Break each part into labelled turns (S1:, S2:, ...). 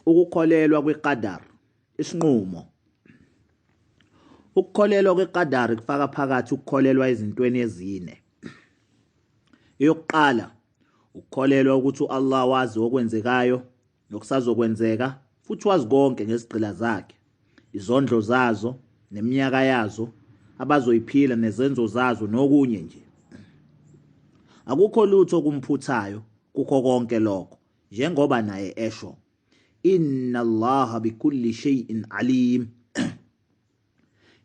S1: Ukukholelwa kweqadar, isinqumo. Ukukholelwa kweqadar kufaka phakathi ukukholelwa ezintweni ezine. Eyokuqala, ukukholelwa ukuthi uAllah wazi okwenzekayo nokusazokwenzeka futhi wazi konke ngezigqila zakhe, izondlo zazo neminyaka yazo, abazoyiphila nezenzo zazo nokunye nje. Akukho lutho kumphuthayo kukho konke lokho, njengoba naye esho, inna Allaha bikulli shay'in alim.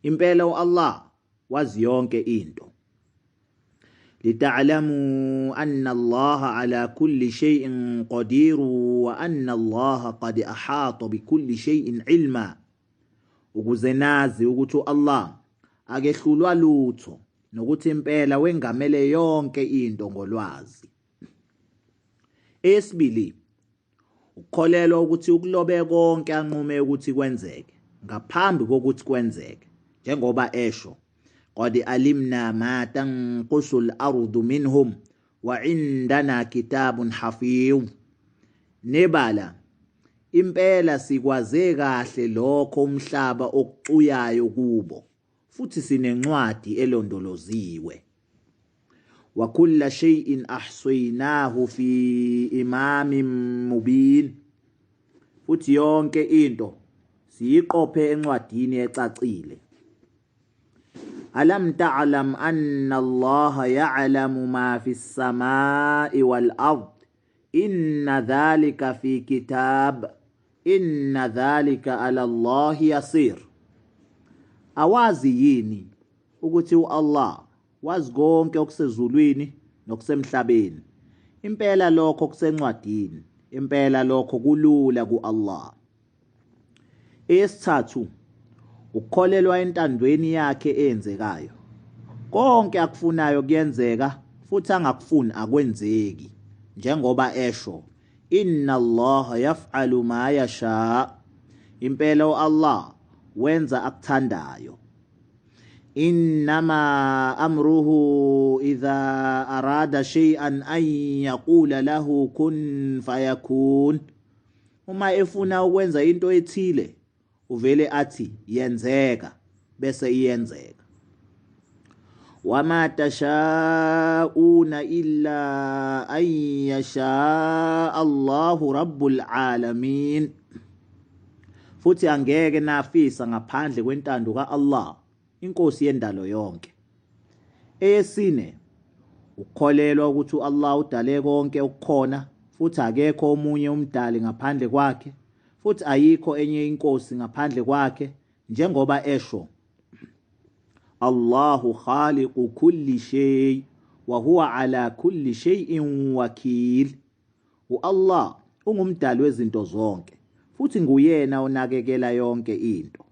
S1: Impela uAllah wazi yonke into. Lita'lamu anna Allaha ala kulli shay'in qadir wa anna Allaha qad ahata bikulli shay'in ilma. Ukuze nazi ukuthi uAllah akehlulwa lutho nokuthi impela wengamele yonke into ngolwazi. Esibili, ukukholelwa ukuthi ukulobe konke anqume ukuthi kwenzeke ngaphambi kokuthi kwenzeke, njengoba esho, qad alimna ma tanqusul ardu minhum wa indana kitabun hafiz. Nebala, impela sikwaze kahle lokho umhlaba okucuyayo kubo, futhi sinencwadi elondoloziwe. Wa kulla shay'in ahsaynahu fi imamin mubin. Futhi yonke into siyiqophe encwadini ecacile. Alam ta'lam anna Allaha ya'lamu ma fi as-samai wal ard. Inna dhalika fi kitab. Inna dhalika ala Allahi yasir. Awazi yini ukuthi uAllah wazi konke okusezulwini nokusemhlabeni? Impela lokho kusencwadini, impela lokho kulula kuAllah. Esithathu, ukukholelwa entandweni yakhe eyenzekayo. Konke akufunayo kuyenzeka futhi angakufuni akwenzeki, njengoba esho, inna Allaha yaf'alu ma yasha. Impela uAllah wenza akuthandayo. Innama amruhu idha arada shay'an an yaqula lahu kun fayakun. Uma efuna ukwenza into ethile uvele athi yenzeka bese iyenzeka. Wama tashauna illa an yasha Allahu rabbul alamin. Futhi angeke nafisa ngaphandle kwentando kaAllah, inkosi yendalo yonke. Eyesine, ukukholelwa ukuthi uAllah udale konke okukhona futhi akekho omunye umdali ngaphandle kwakhe, futhi ayikho enye inkosi ngaphandle kwakhe, njengoba esho, Allahu khaliqu kulli shay wa huwa ala kulli shay'in wakil. uAllah ungumdali wezinto zonke futhi nguyena onakekela yonke into.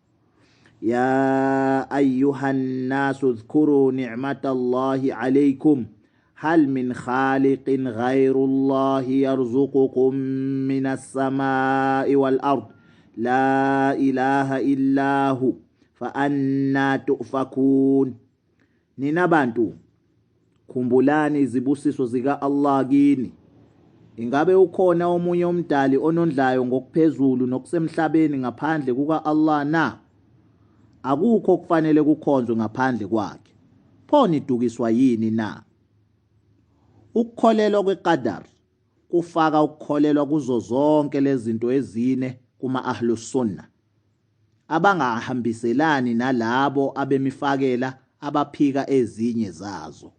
S1: Ya ayyuhan nasu dhkuru ni'matallahi alaykum hal min khaliqin ghayrullahi yarzuqukum minas samai wal ard la ilaha illahu fa anna tu'fakun. Nina bantu, khumbulani izibusiso zika Allah kini. Ingabe ukhona omunye umdali onondlayo ngokuphezulu nokusemhlabeni ngaphandle kuka Allah na? Akukho okufanele kukhonzwe ngaphandle kwakhe. Pho nidukiswa yini na? Ukukholelwa kweqadar kufaka ukukholelwa kuzo zonke lezi zinto ezine kuma ahlus sunnah, abangahambiselani nalabo abemifakela abaphika ezinye zazo.